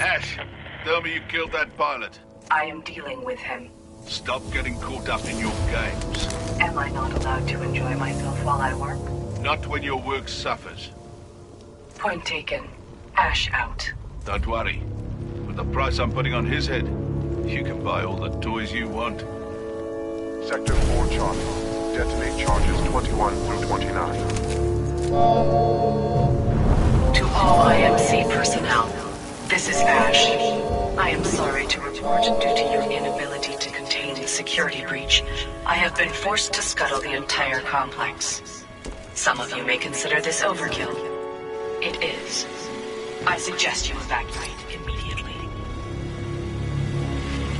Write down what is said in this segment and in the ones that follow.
Ash, tell me you killed that pilot. I am dealing with him. Stop getting caught up in your games. Am I not allowed to enjoy myself while I work? Not when your work suffers. Point taken. Ash out. Don't worry. With the price I'm putting on his head, you can buy all the toys you want. Sector 4 Charlie. Detonate charges 21 through 29. To all IMC personnel, this is Ash. I am sorry to report, due to your inability to contain the security breach, I have been forced to scuttle the entire complex. Some of you may consider this overkill. It is. I suggest you evacuate immediately.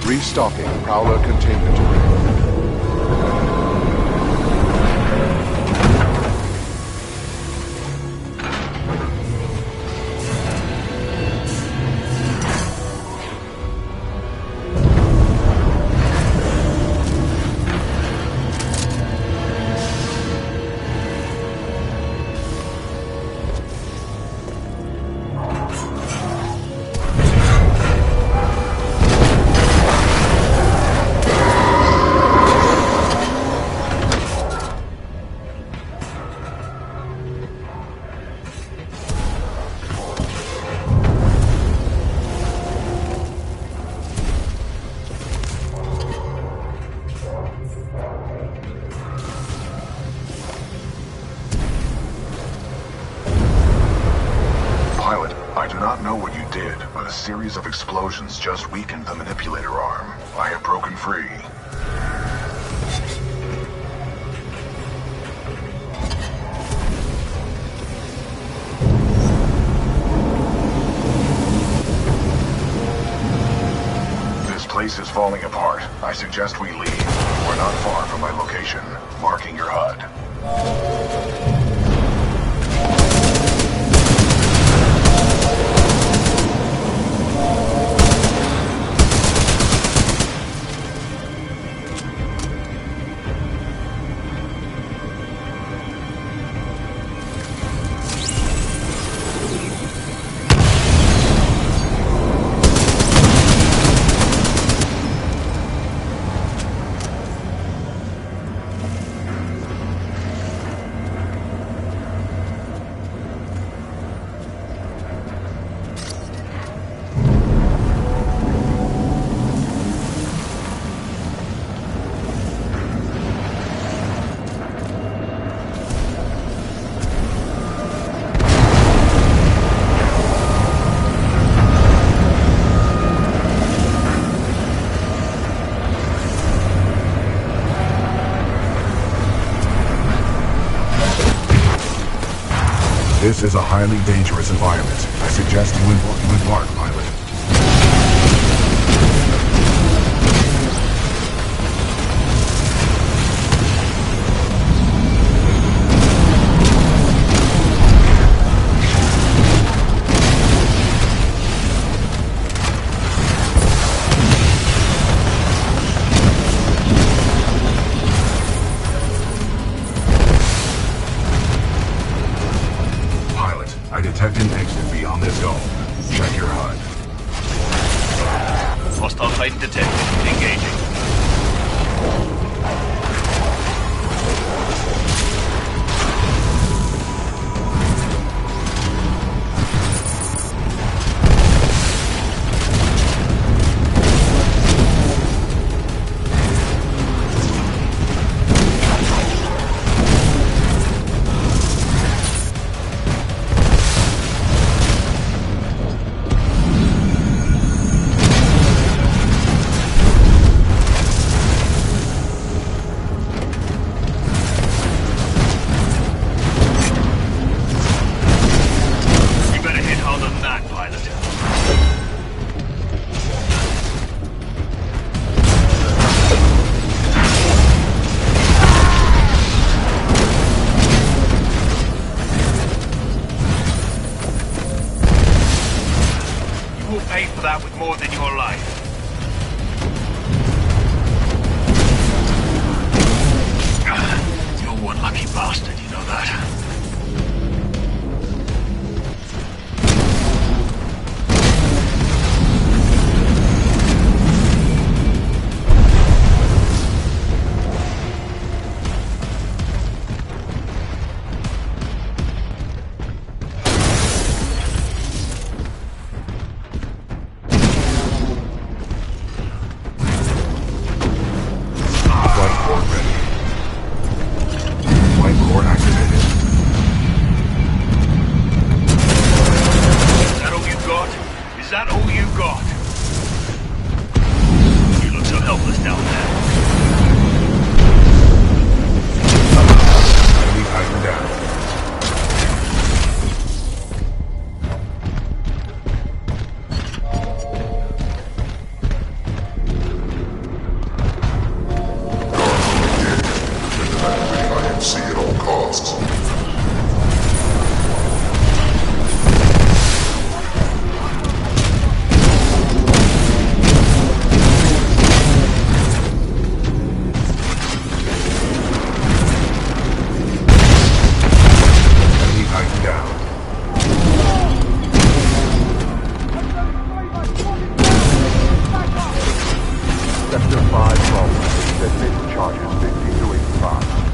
Restocking Prowler containment array. A series of explosions just weakened the manipulator arm. I have broken free. This place is falling apart. I suggest we leave. We're not far from my location. Marking your HUD. This is a highly dangerous environment. I suggest you embark, pilot. I detect an exit beyond this dome. Check your HUD. Hostile Titan detected. Engaging. Pay for that with more than your life. You're one lucky bastard, you know that. Occupancy at all costs. Sector 5 Bravo. Detonate charges 50 to 85.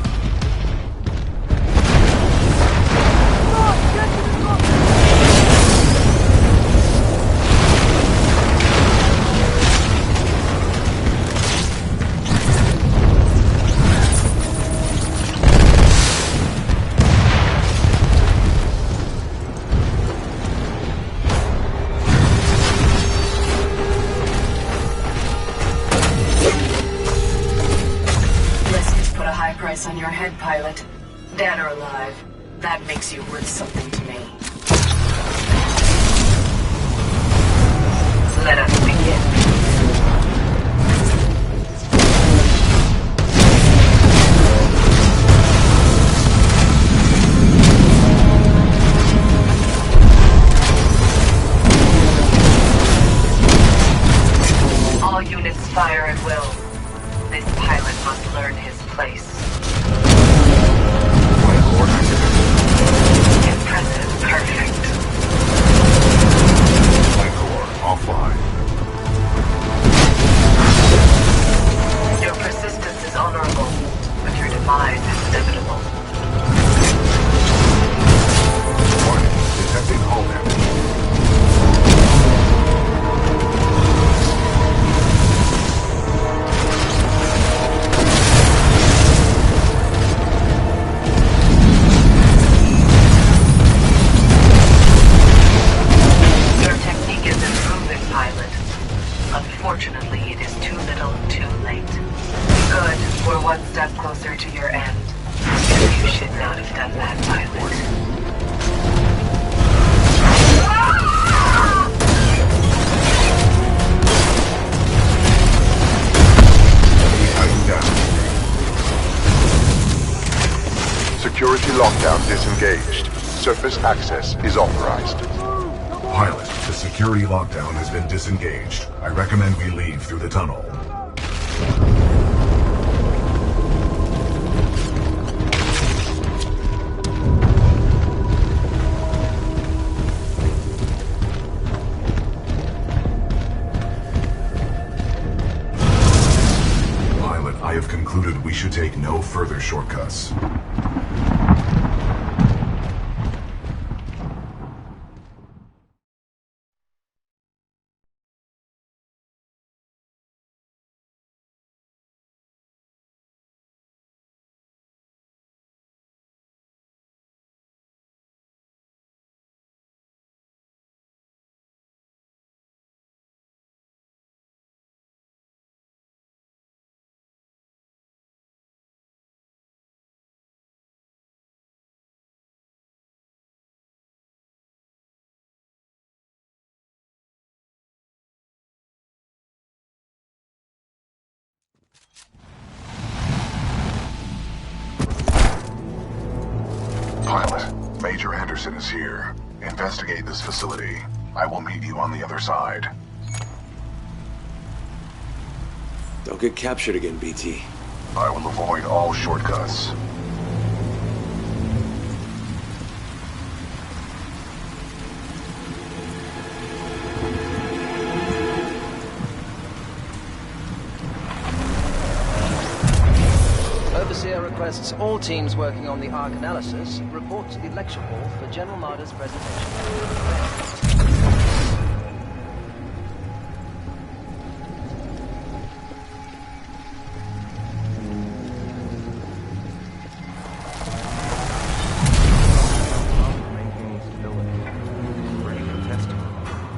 Price on your head, pilot. Dead or alive. That makes you worth something to me. Let us begin. All units fire at will. This pilot must learn his place. Impressive. Perfect. Offline. Your persistence is honorable, but your demise is inevitable. Warning. Detecting hull damage. Unfortunately, it is too little, too late. Good, we're one step closer to your end. You should not have done that, pilot. Security lockdown disengaged. Surface access is authorized. Pilot, the security lockdown has been disengaged. I recommend we leave through the tunnel. Pilot, I have concluded we should take no further shortcuts. Pilot, Major Anderson is here. Investigate this facility. I will meet you on the other side. Don't get captured again, BT. I will avoid all shortcuts. Overseer requests all teams working on the Ark analysis report to the lecture hall for General Marder's presentation.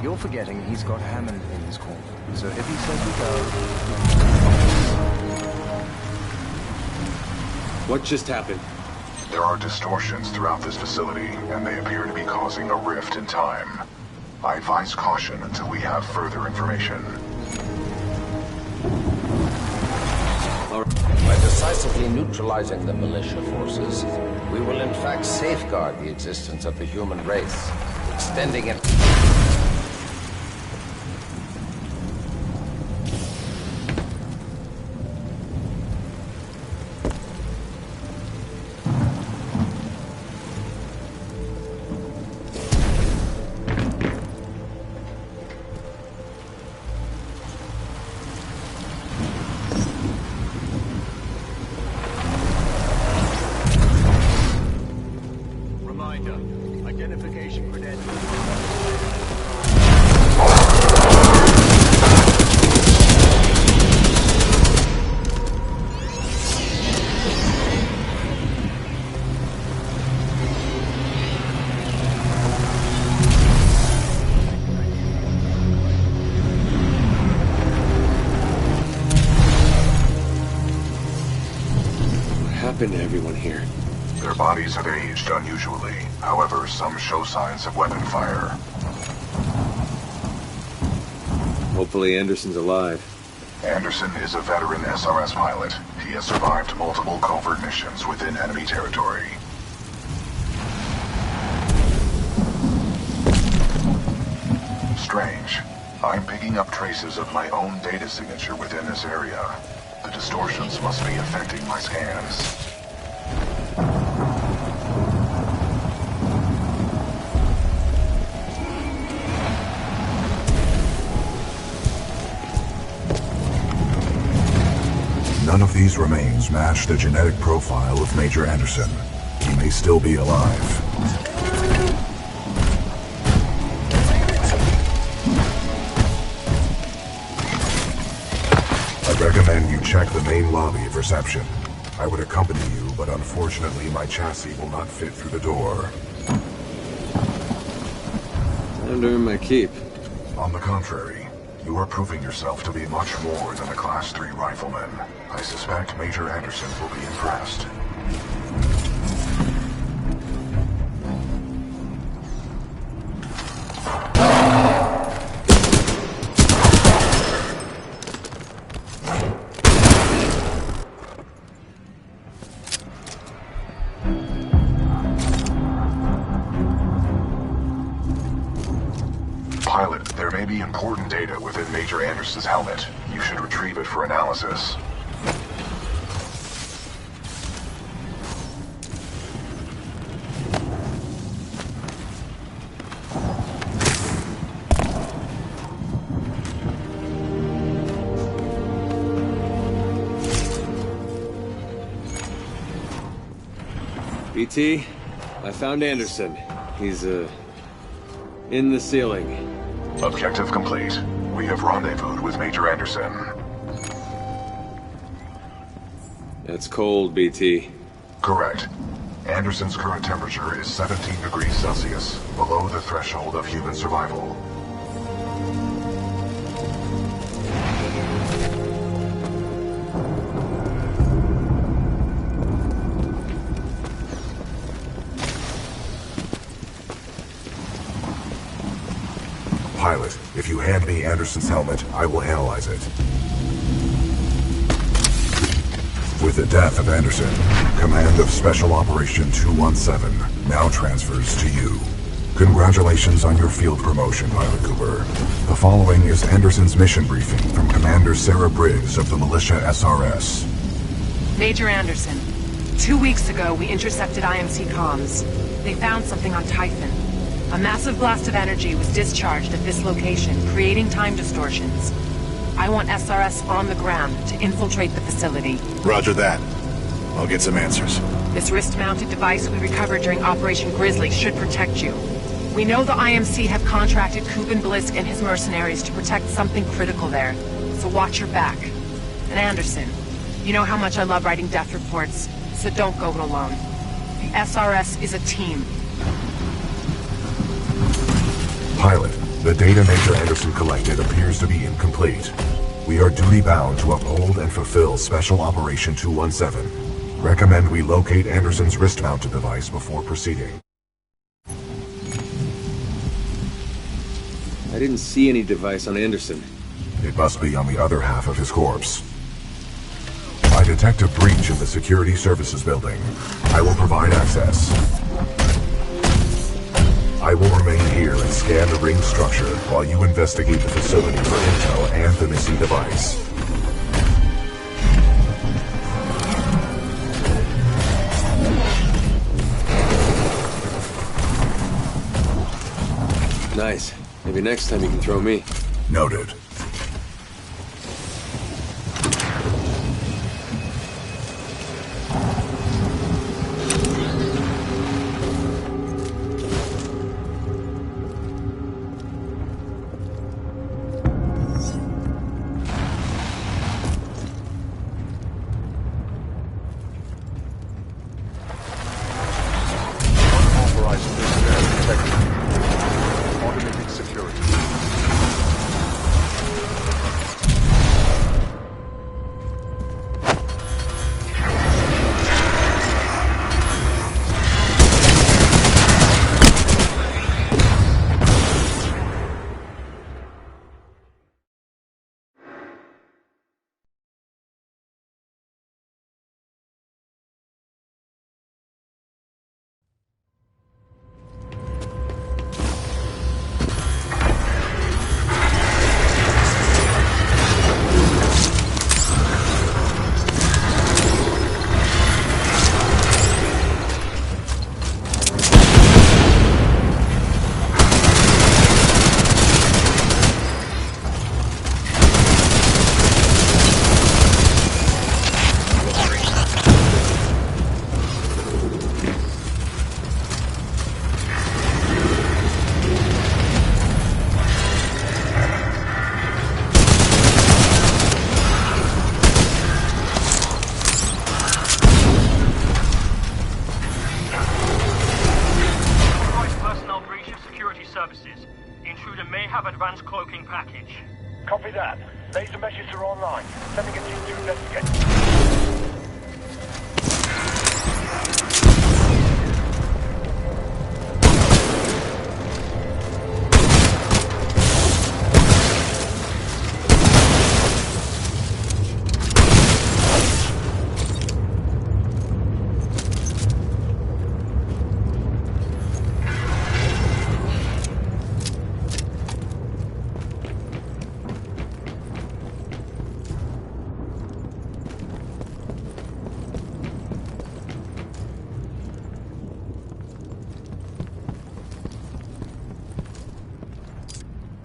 You're forgetting he's got Hammond in his corner, so if he says we go... What just happened? There are distortions throughout this facility, and they appear to be causing a rift in time. I advise caution until we have further information. My decisive successively neutralizing the militia forces, we will in fact safeguard the existence of the human race, extending it... Identification credentials. What happened to everyone here? Their bodies have aged unusually. However, some show signs of weapon fire. Hopefully Anderson's alive. Anderson is a veteran SRS pilot. He has survived multiple covert missions within enemy territory. Strange. I'm picking up traces of my own data signature within this area. The distortions must be affecting my scans. None of these remains match the genetic profile of Major Anderson. He may still be alive. I recommend you check the main lobby of reception. I would accompany you, but unfortunately my chassis will not fit through the door. Time to earn my keep. On the contrary, you are proving yourself to be much more than a Class 3 rifleman. I suspect Major Anderson will be impressed. Pilot, there may be important data within Major Anderson's helmet. You should retrieve it for analysis. BT, I found Anderson. He's, in the ceiling. Objective complete. We have rendezvoused with Major Anderson. That's cold, BT. Correct. Anderson's current temperature is 17 degrees Celsius, below the threshold of human survival. Pilot, if you hand me Anderson's helmet, I will analyze it. With the death of Anderson, command of Special Operation 217 now transfers to you. Congratulations on your field promotion, Pilot Cooper. The following is Anderson's mission briefing from Commander Sarah Briggs of the Militia SRS. Major Anderson, 2 weeks ago we intercepted IMC comms. They found something on Typhon. A massive blast of energy was discharged at this location, creating time distortions. I want SRS on the ground to infiltrate the facility. Roger that. I'll get some answers. This wrist-mounted device we recovered during Operation Grizzly should protect you. We know the IMC have contracted Kuben Blisk and his mercenaries to protect something critical there, so watch your back. And Anderson, you know how much I love writing death reports, so don't go it alone. The SRS is a team. Pilot, the data Major Anderson collected appears to be incomplete. We are duty-bound to uphold and fulfill Special Operation 217. Recommend we locate Anderson's wrist-mounted device before proceeding. I didn't see any device on Anderson. It must be on the other half of his corpse. I detect a breach in the security services building. I will provide access. I will remain here and scan the ring structure while you investigate the facility for intel and the missing device. Nice. Maybe next time you can throw me. Noted. Unauthorized personnel detected. Automating security. Services. The intruder may have advanced cloaking package. Copy that. Laser meshes are online. Sending a team to investigate.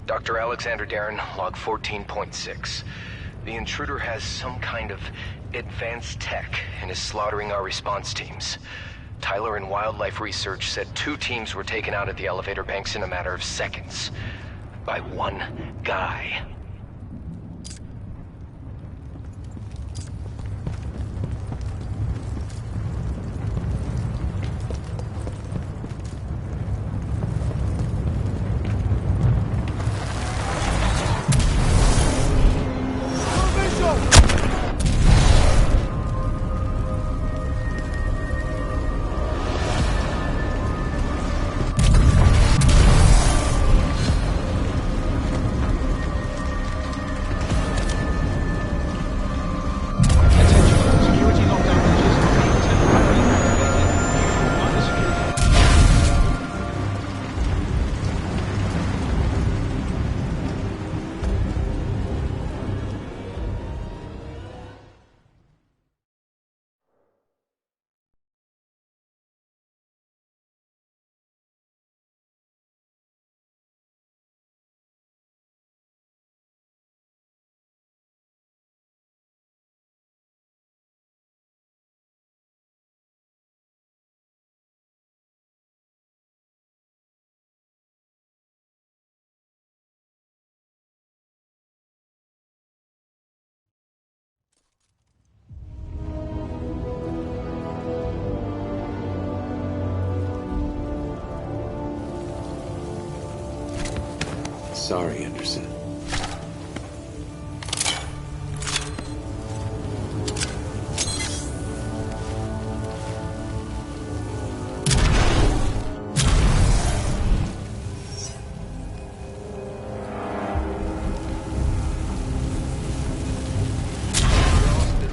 Dr. Alexander Darren, log 14.6. The intruder has some kind of advanced tech and is slaughtering our response teams. Tyler in Wildlife Research said 2 teams were taken out at the elevator banks in a matter of seconds. By one guy. Sorry, Anderson.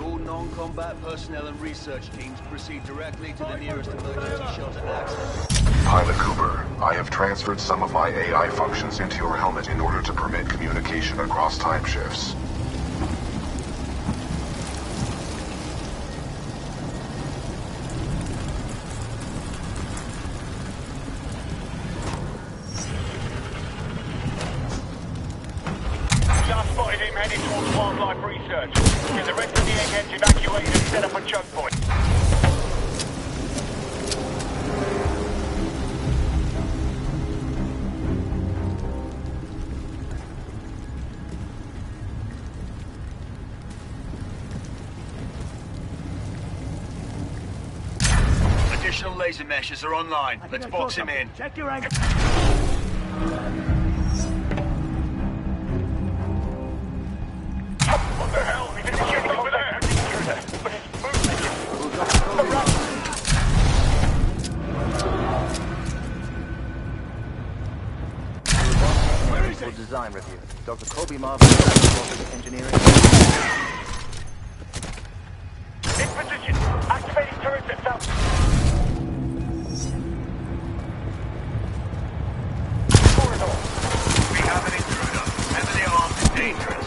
All non-combat personnel and research teams proceed directly to the nearest emergency shelter access. Pilot Cooper, I have transferred some of my AI functions into your helmet in order to permit communication across time shifts. Just spotted him heading towards wildlife research. Get the rest of the eggheads evacuated and set up a choke point. Additional laser meshes are online. Let's box him in. Check your angle. What the hell? He's indicating over there. But it's Where is it? Design review. Dr. Kobe Marvin, Engineering. in position. Activating turrets at south. We have an intruder. Heavily armed and dangerous.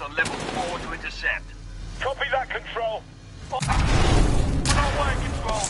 On level 4 to intercept. Copy that, Control. Not way, Control.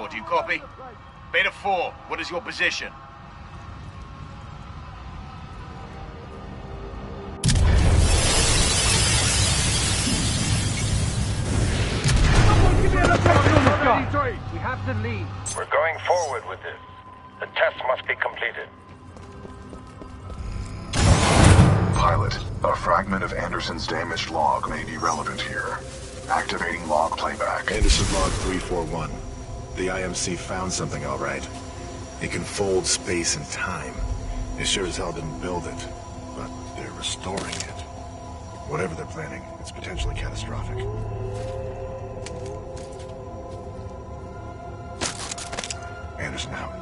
Do you copy? Beta 4, what is your position? We have to leave. We're going forward with this. The test must be completed. Pilot, a fragment of Anderson's damaged log may be relevant here. Activating log playback. Anderson log 341. The IMC found something all right. It can fold space and time. They sure as hell didn't build it, but they're restoring it. Whatever they're planning, it's potentially catastrophic. Anderson out.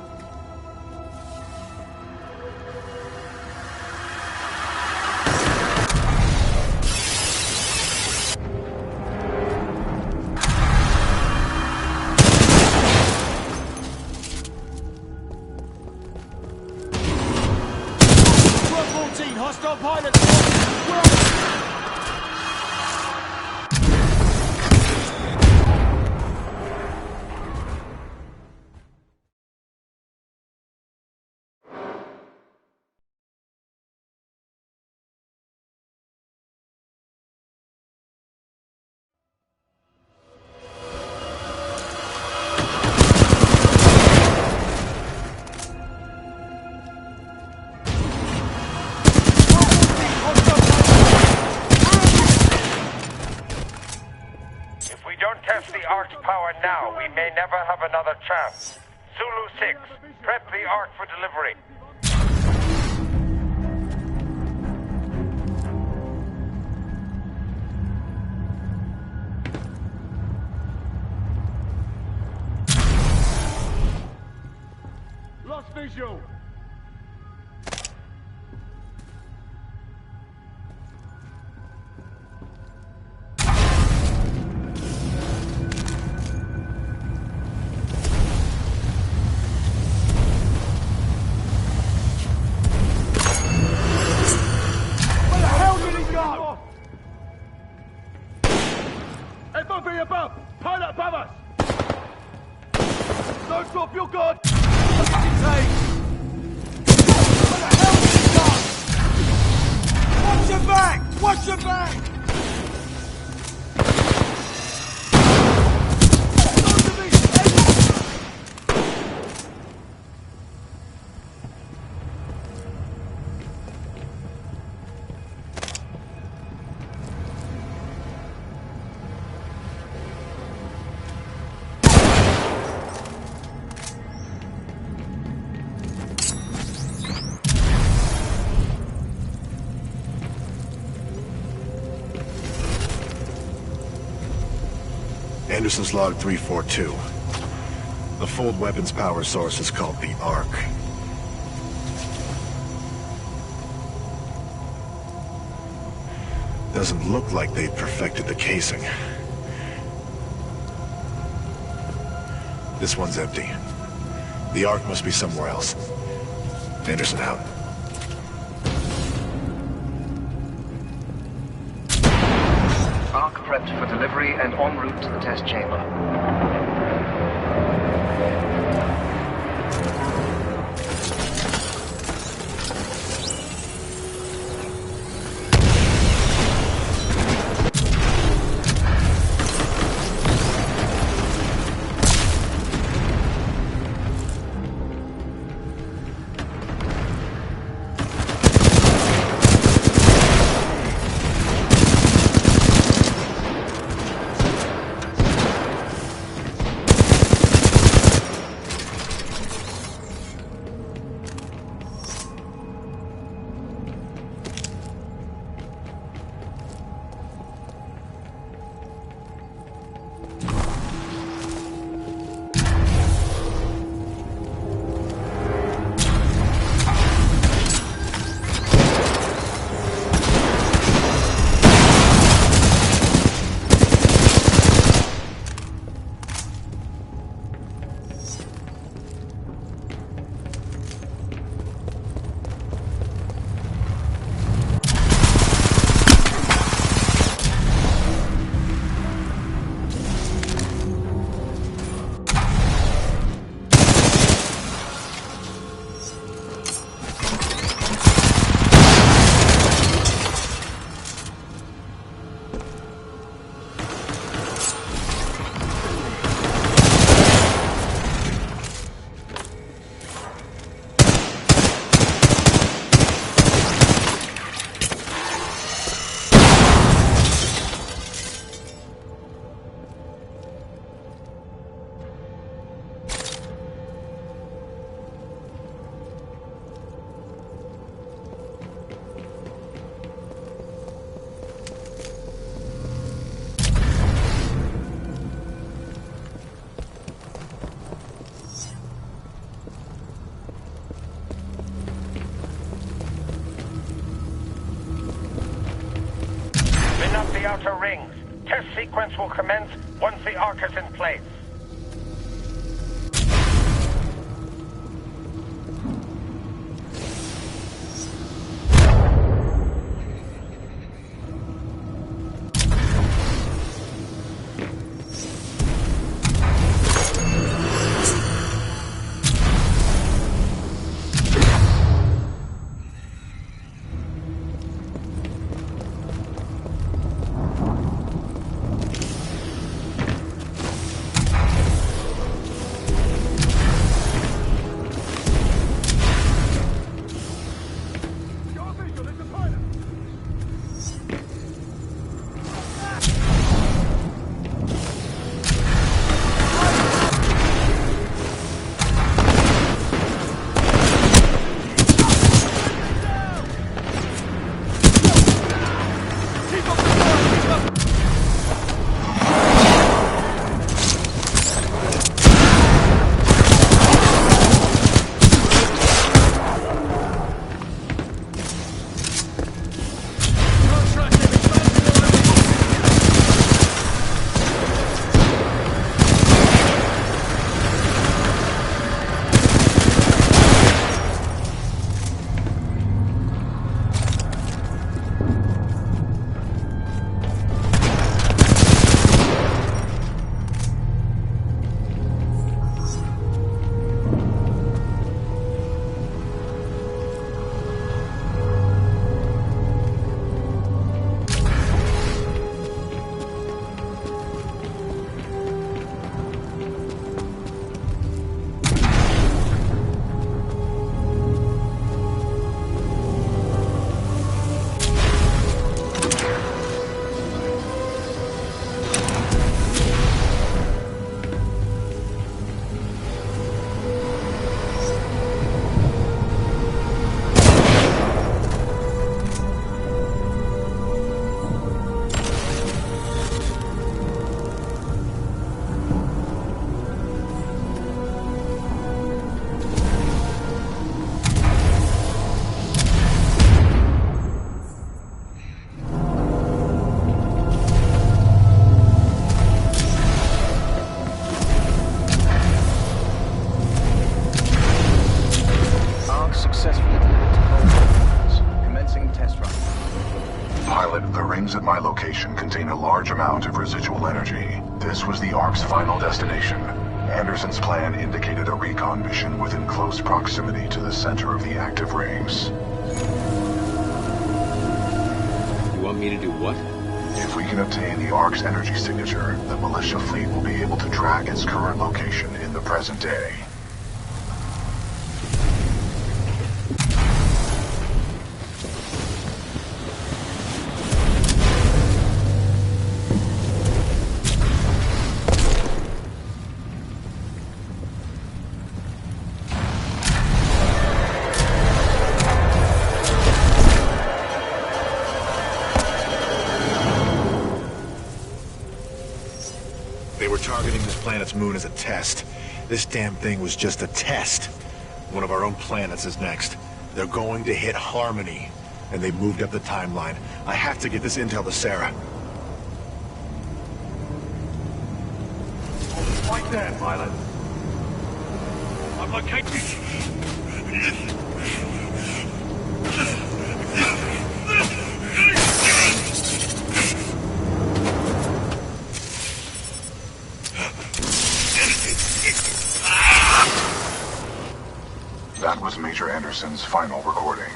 hostile pilots! If we don't test the Ark's power now, we may never have another chance. Zulu 6, prep the Ark for delivery. Lost visual! Where the hell did he go? FOV above! Pilot above us! Don't drop your guard! What did it take? Where the hell did he go? Watch your back! Watch your back! Anderson's log 342. The fold weapons power source is called the Ark. Doesn't look like they've perfected the casing. This one's empty. The Ark must be somewhere else. Anderson out. Ark prepped for delivery and en route to the test chamber. The outer rings. Test sequence will commence once the Ark is in place. Pilot, the rings at my location contain a large amount of residual energy. This was the Ark's final destination. Anderson's plan indicated a recon mission within close proximity to the center of the active rings. You want me to do what? If we can obtain the Ark's energy signature, the militia fleet will be able to track its current location in the present day. Targeting this planet's moon as a test. This damn thing was just a test. One of our own planets is next. They're going to hit Harmony, and they moved up the timeline. I have to get this intel to Sarah. Right there, Pilot. I've located you. That was Major Anderson's final recording.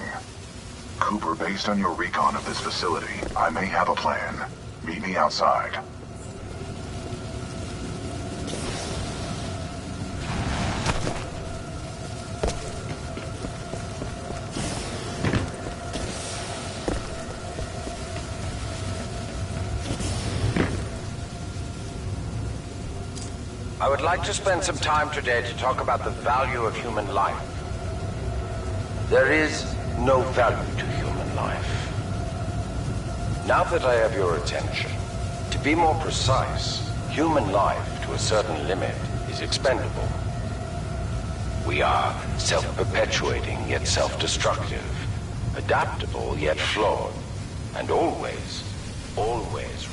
Cooper, based on your recon of this facility, I may have a plan. Meet me outside. I would like to spend some time today to talk about the value of human life. There is no value to human life. Now that I have your attention, to be more precise, human life to a certain limit is expendable. We are self-perpetuating yet self-destructive, adaptable yet flawed, and always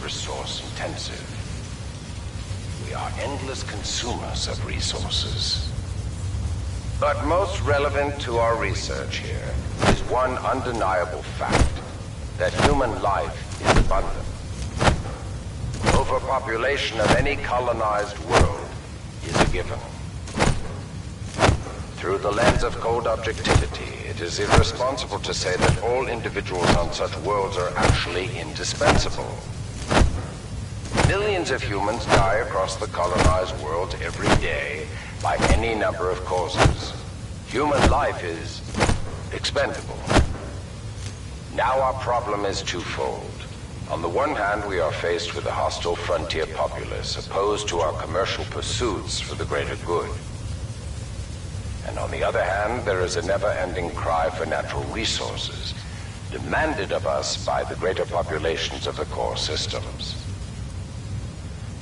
resource-intensive. We are endless consumers of resources. But most relevant to our research here is one undeniable fact, that human life is abundant. Overpopulation of any colonized world is a given. Through the lens of cold objectivity, it is irresponsible to say that all individuals on such worlds are actually indispensable. Millions of humans die across the colonized world every day by any number of causes. Human life is expendable. Now our problem is twofold. On the one hand, we are faced with a hostile frontier populace opposed to our commercial pursuits for the greater good. And on the other hand, there is a never-ending cry for natural resources, demanded of us by the greater populations of the core systems.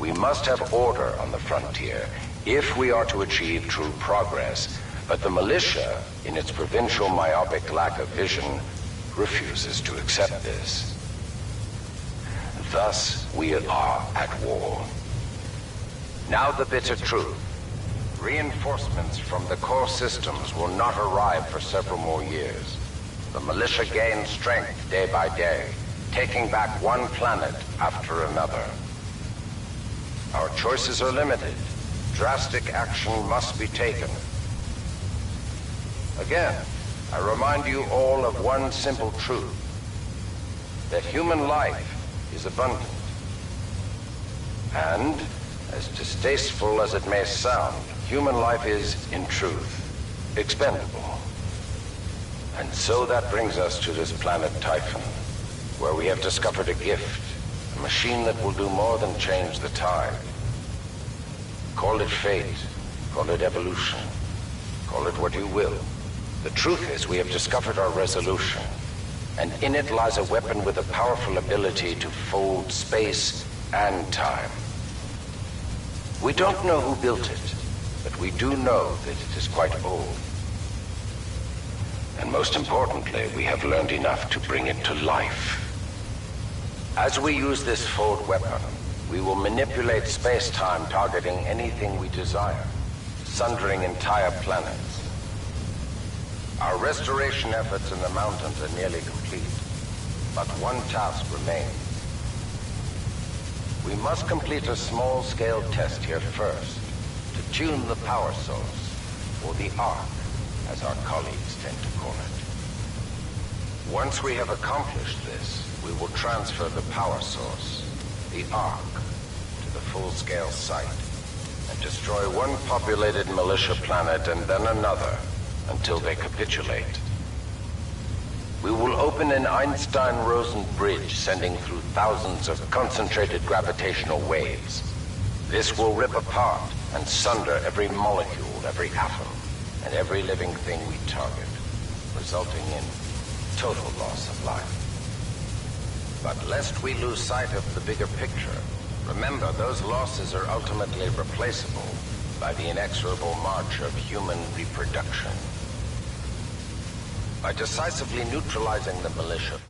We must have order on the frontier if we are to achieve true progress, but the militia, in its provincial myopic lack of vision, refuses to accept this. Thus, we are at war. Now the bitter truth. Reinforcements from the core systems will not arrive for several more years. The militia gains strength day by day, taking back one planet after another. Our choices are limited. Drastic action must be taken. Again, I remind you all of one simple truth, that human life is abundant. And, as distasteful as it may sound, human life is, in truth, expendable. And so that brings us to this planet Typhon, where we have discovered a gift, a machine that will do more than change the tide. Call it fate, call it evolution, call it what you will. The truth is, we have discovered our resolution, and in it lies a weapon with a powerful ability to fold space and time. We don't know who built it, but we do know that it is quite old. And most importantly, we have learned enough to bring it to life. As we use this fold weapon, we will manipulate space-time, targeting anything we desire, sundering entire planets. Our restoration efforts in the mountains are nearly complete. But one task remains. We must complete a small-scale test here first, to tune the power source, or the arc, as our colleagues tend to call it. Once we have accomplished this, we will transfer the power source, the arc, to the full-scale site, and destroy one populated militia planet and then another, until they capitulate. We will open an Einstein-Rosen bridge sending through thousands of concentrated gravitational waves. This will rip apart and sunder every molecule, every atom, and every living thing we target, resulting in total loss of life. But lest we lose sight of the bigger picture, remember those losses are ultimately replaceable by the inexorable march of human reproduction. By decisively neutralizing the militia,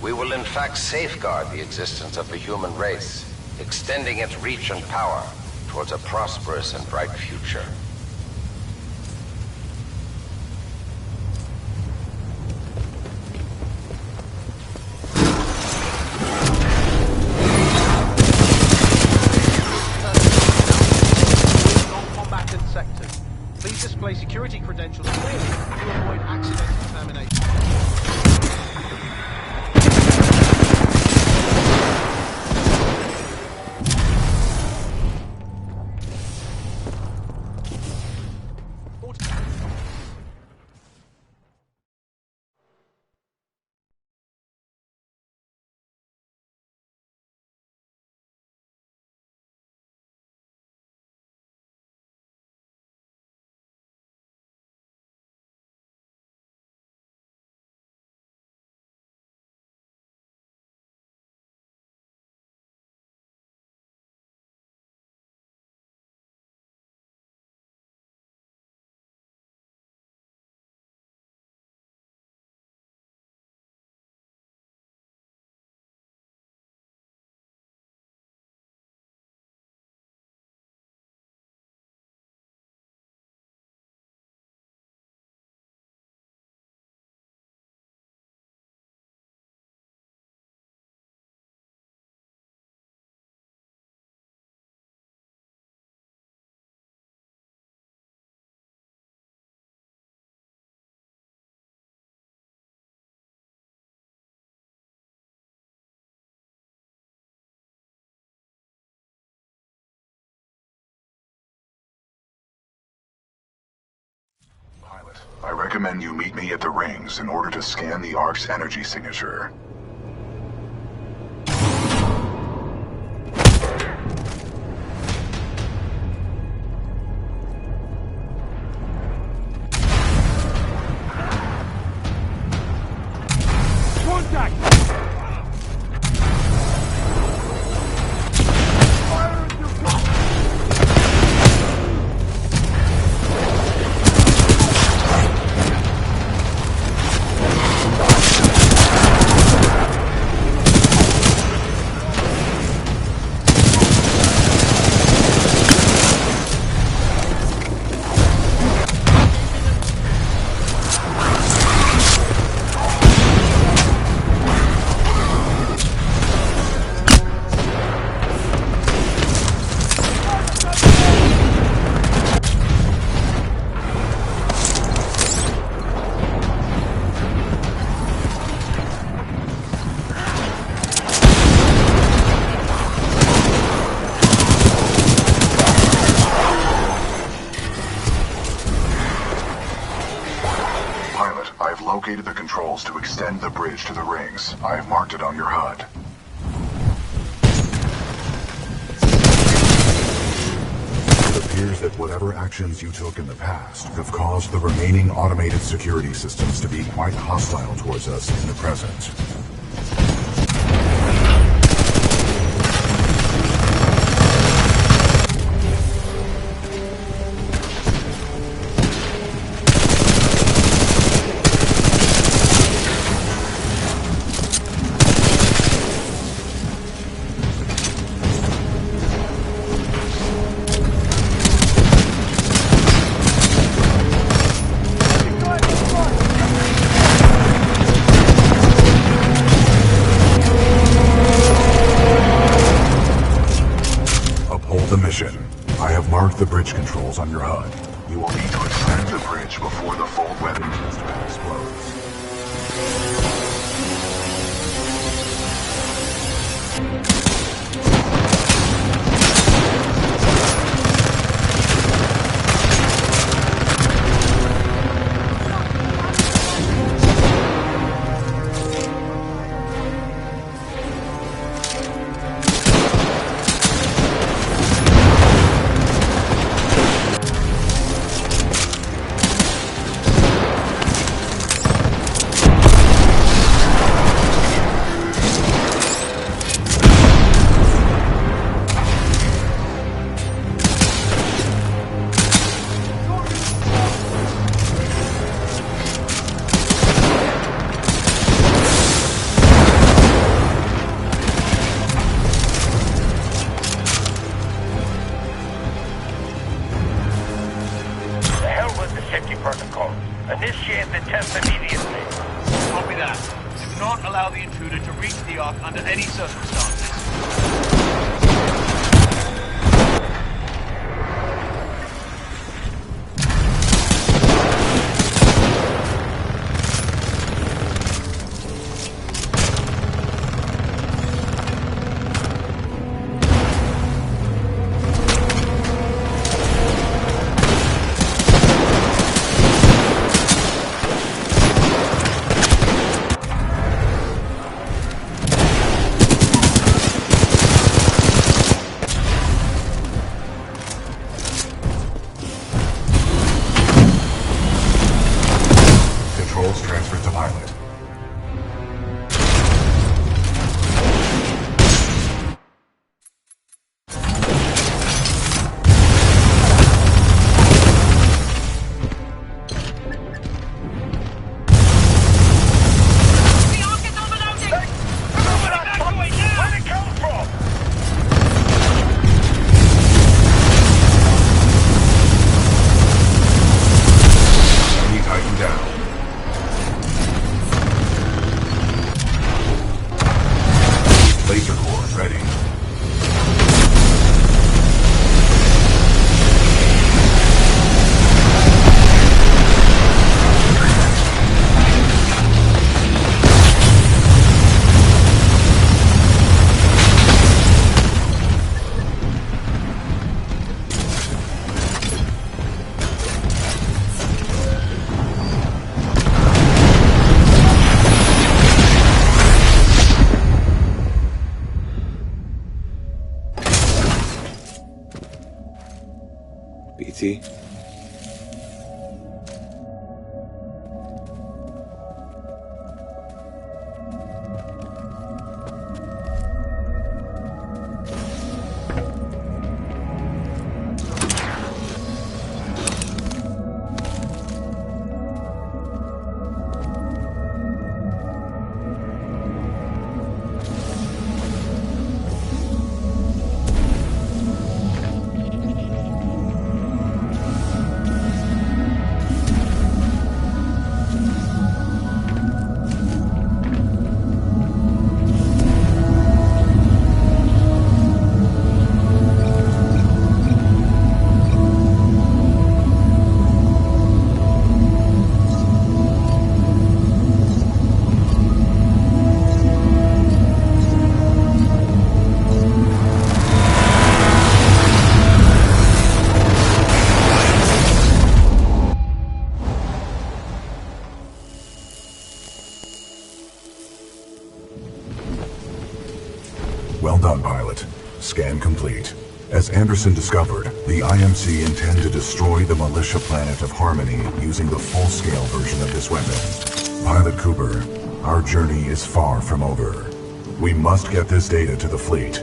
we will in fact safeguard the existence of the human race, extending its reach and power towards a prosperous and bright future. Non-combatant sectors. Please display security credentials clearly to avoid accidental termination. I recommend you meet me at the rings in order to scan the Ark's energy signature. Located the controls to extend the bridge to the rings. I have marked it on your HUD. It appears that whatever actions you took in the past have caused the remaining automated security systems to be quite hostile towards us in the present. controls on your HUD. You will need to extract the bridge before the fold weapon test bed explodes. Initiate the test immediately. Copy that. Do not allow the intruder to reach the Ark under any circumstances. Controls transferred to pilot. Enemy Titan down. Laser core ready. BT? Well done, pilot. Scan complete. As Anderson discovered, the IMC intend to destroy the militia planet of Harmony using the full-scale version of this weapon. Pilot Cooper, our journey is far from over. We must get this data to the fleet.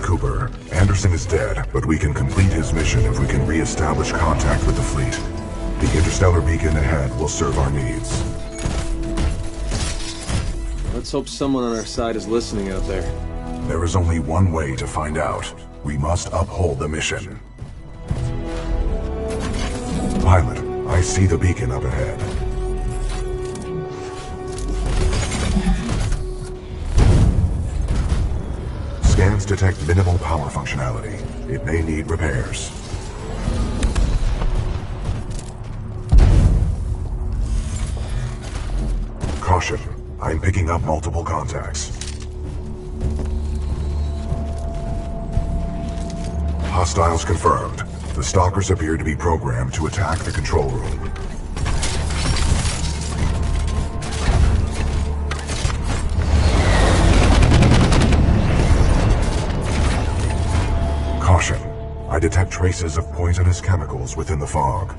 Cooper. Anderson is dead, but we can complete his mission if we can re-establish contact with the fleet. The interstellar beacon ahead will serve our needs. Let's hope someone on our side is listening out there. There is only one way to find out. We must uphold the mission. Pilot, I see the beacon up ahead. Scans detect minimal power functionality. It may need repairs. Caution. I'm picking up multiple contacts. Hostiles confirmed. The stalkers appear to be programmed to attack the control room. Caution. I detect traces of poisonous chemicals within the fog.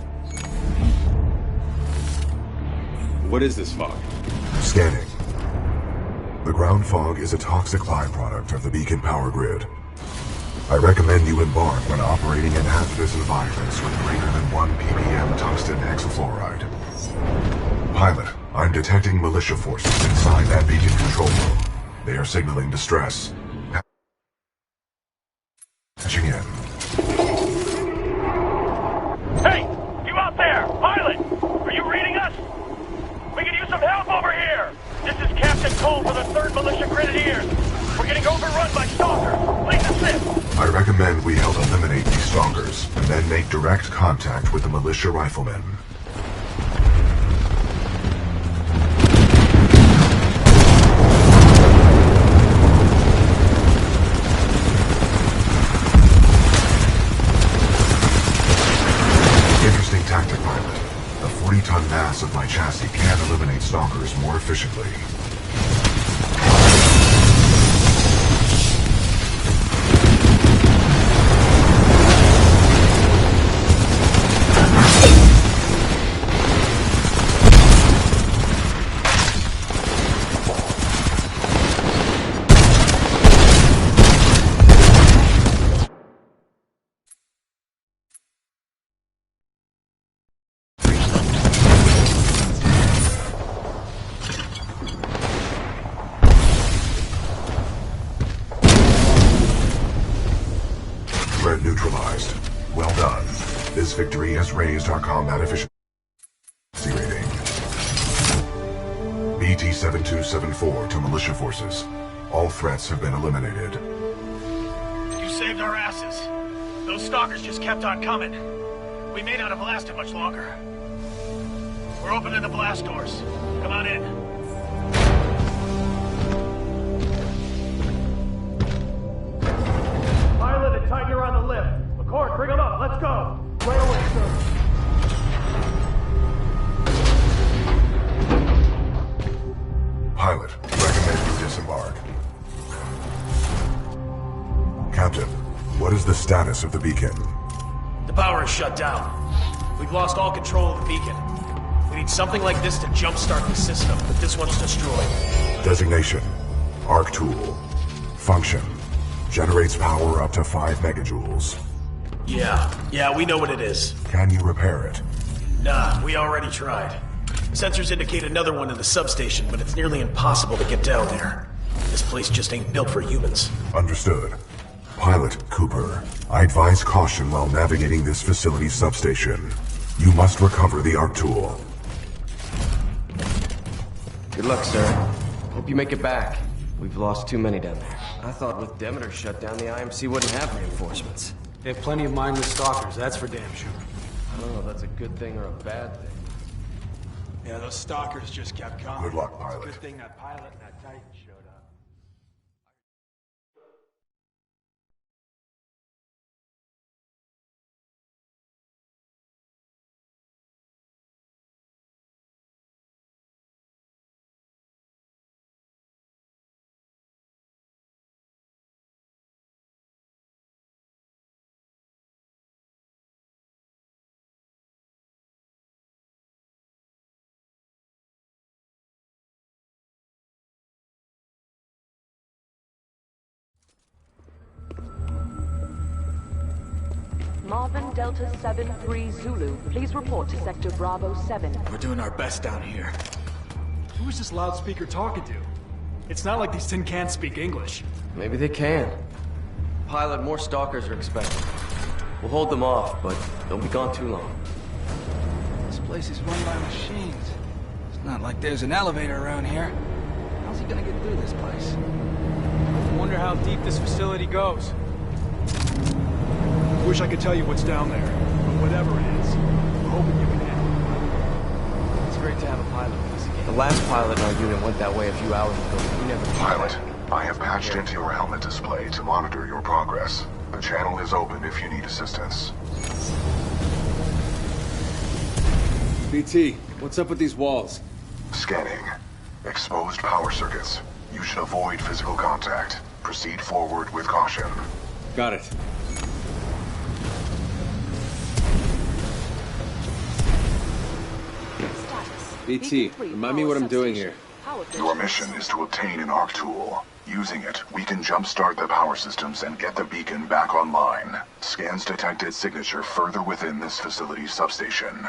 What is this fog? Scanning. The ground fog is a toxic byproduct of the beacon power grid. I recommend you embark when operating in hazardous environments with greater than 1 ppm tungsten hexafluoride. Pilot, I'm detecting militia forces inside that beacon control room. They are signaling distress. Patching in. Hey! You out there! Pilot! Are you reading us? We can use some help over here! This is Captain Cole for the 3rd Militia Grenadiers. We're getting overrun by stalkers. Please assist! I recommend we help eliminate these stalkers, and then make direct contact with the militia riflemen. Interesting tactic, pilot. The 40-ton mass of my chassis can eliminate stalkers more efficiently. Threat neutralized. Well done. This victory has raised our combat efficiency rating. BT-7274 to militia forces. All threats have been eliminated. You saved our asses. Those stalkers just kept on coming. We may not have lasted much longer. We're opening the blast doors. Come on in. Pilot and Tiger on the lift. McCord, bring them up. Let's go. Right away, sir. Pilot, recommend you disembark. Captain, what is the status of the beacon? The power is shut down. We've lost all control of the beacon. We need something like this to jumpstart the system, but this one's destroyed. Designation. Arc tool. Function. Generates power up to 5 megajoules. Yeah, we know what it is. Can you repair it? Nah, we already tried. Sensors indicate another one in the substation, but it's nearly impossible to get down there. This place just ain't built for humans. Understood. Pilot Cooper, I advise caution while navigating this facility's substation. You must recover the arc tool. Good luck, sir. Hope you make it back. We've lost too many down there. I thought with Demeter shut down, the IMC wouldn't have reinforcements. They have plenty of mindless stalkers, that's for damn sure. I don't know if that's a good thing or a bad thing. Yeah, those stalkers just kept coming. Good luck, pilot. Good thing that pilot and that Titan showed up. Marvin Delta 7-3 Zulu, please report to Sector Bravo 7. We're doing our best down here. Who is this loudspeaker talking to? It's not like these tin cans speak English. Maybe they can. Pilot, more stalkers are expected. We'll hold them off, but they'll be gone too long. This place is run by machines. It's not like there's an elevator around here. How's he gonna get through this place? I wonder how deep this facility goes. Wish I could tell you what's down there, but whatever it is, we're hoping you can handle it. It's great to have a pilot with us again. The last pilot in our unit went that way a few hours ago, but we never... Pilot, I have patched into your helmet display to monitor your progress. The channel is open if you need assistance. BT, what's up with these walls? Scanning. Exposed power circuits. You should avoid physical contact. Proceed forward with caution. Got it. BT, remind me what I'm doing here. Your mission is to obtain an arc tool. Using it, we can jumpstart the power systems and get the beacon back online. Scans detected signature further within this facility's substation.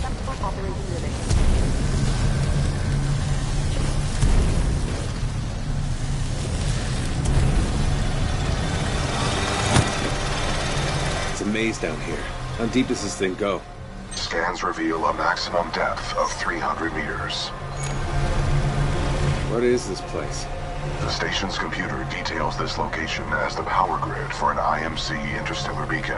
Transport operating limit. It's a maze down here. How deep does this thing go? Scans reveal a maximum depth of 300 meters. What is this place? The station's computer details this location as the power grid for an IMC interstellar beacon.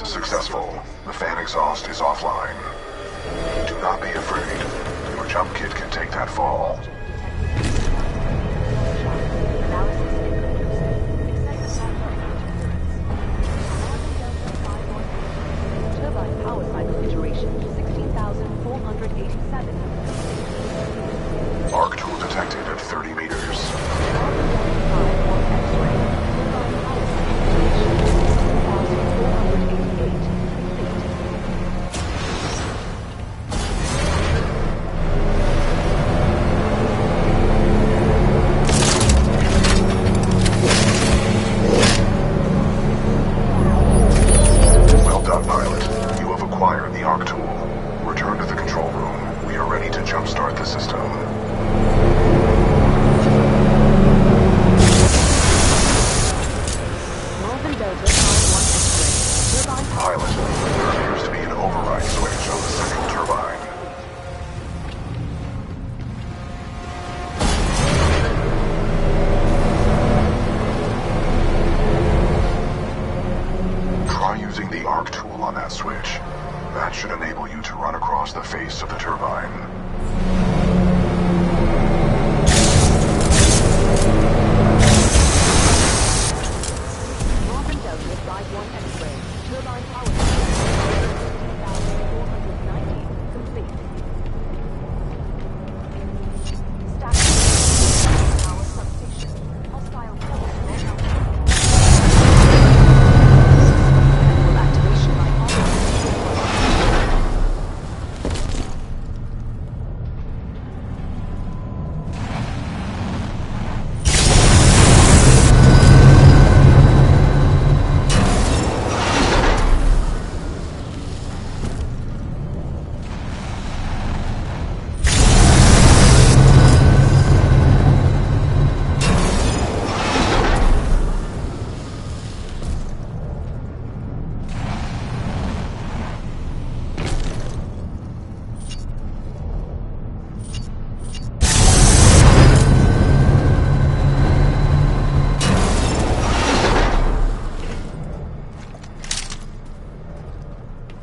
Successful. The fan exhaust is offline. Do not be afraid. Your jump kit can take that fall. Turbine power cycle iteration 16,487. Arc tool detected at 30 meters. Jumpstart the system. Pilot, there appears to be an override switch on the central turbine. Try using the arc tool on that switch. That should enable you to run across the face of the turbine.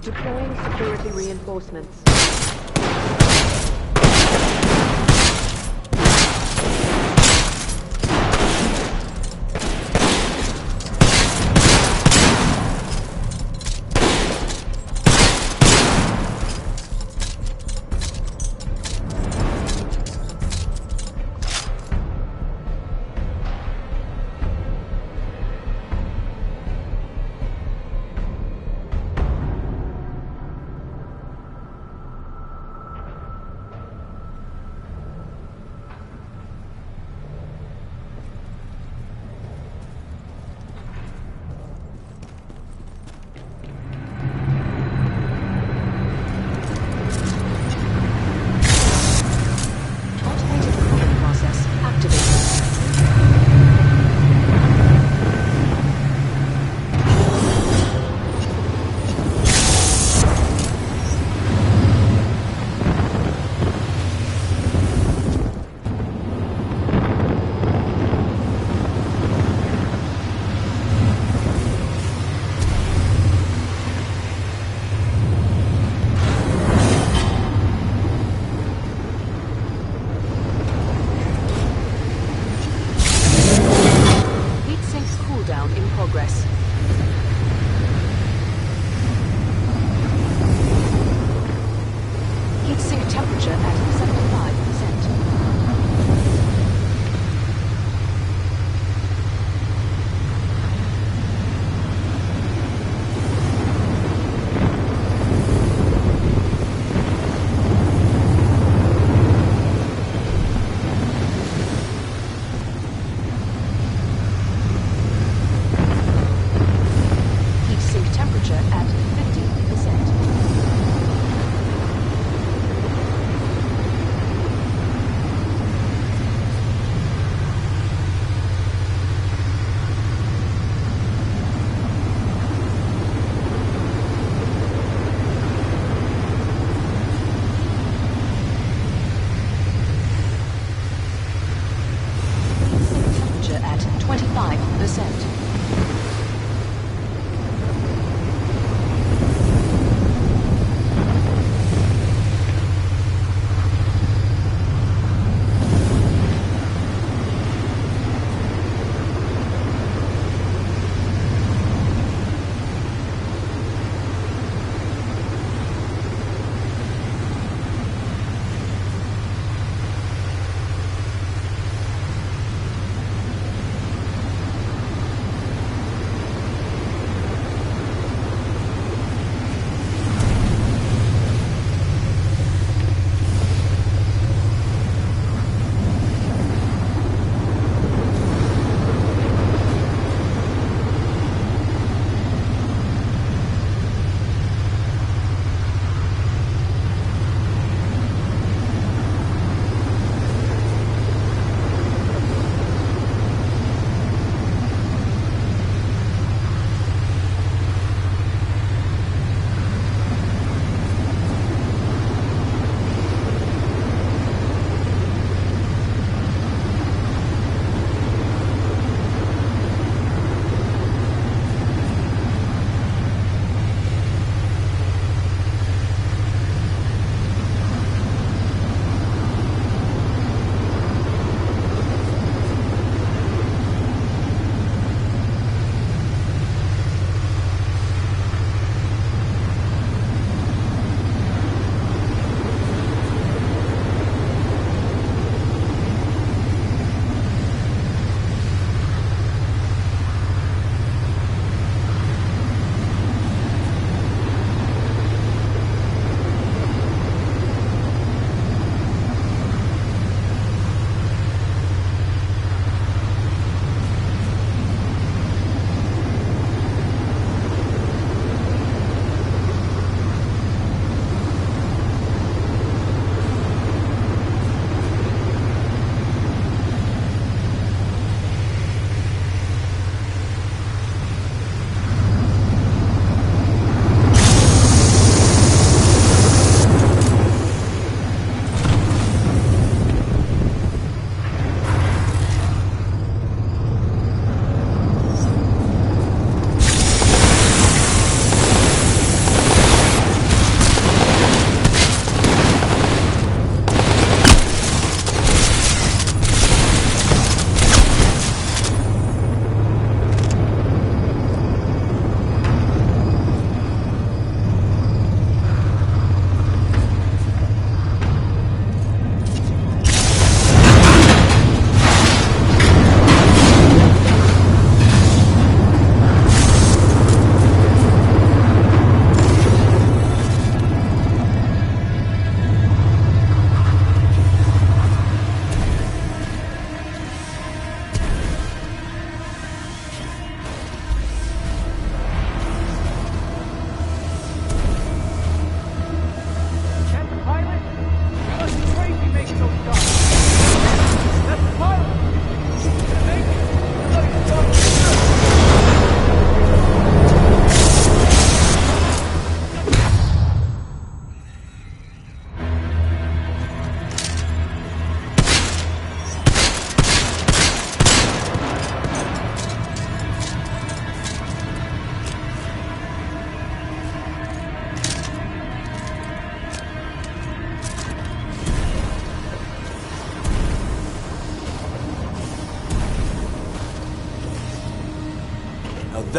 Deploying security reinforcements.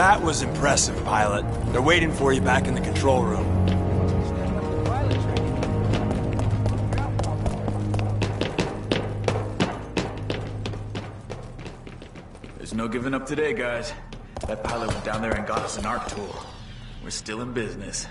That was impressive, pilot. They're waiting for you back in the control room. There's no giving up today, guys. That pilot went down there and got us an ARC tool. We're still in business.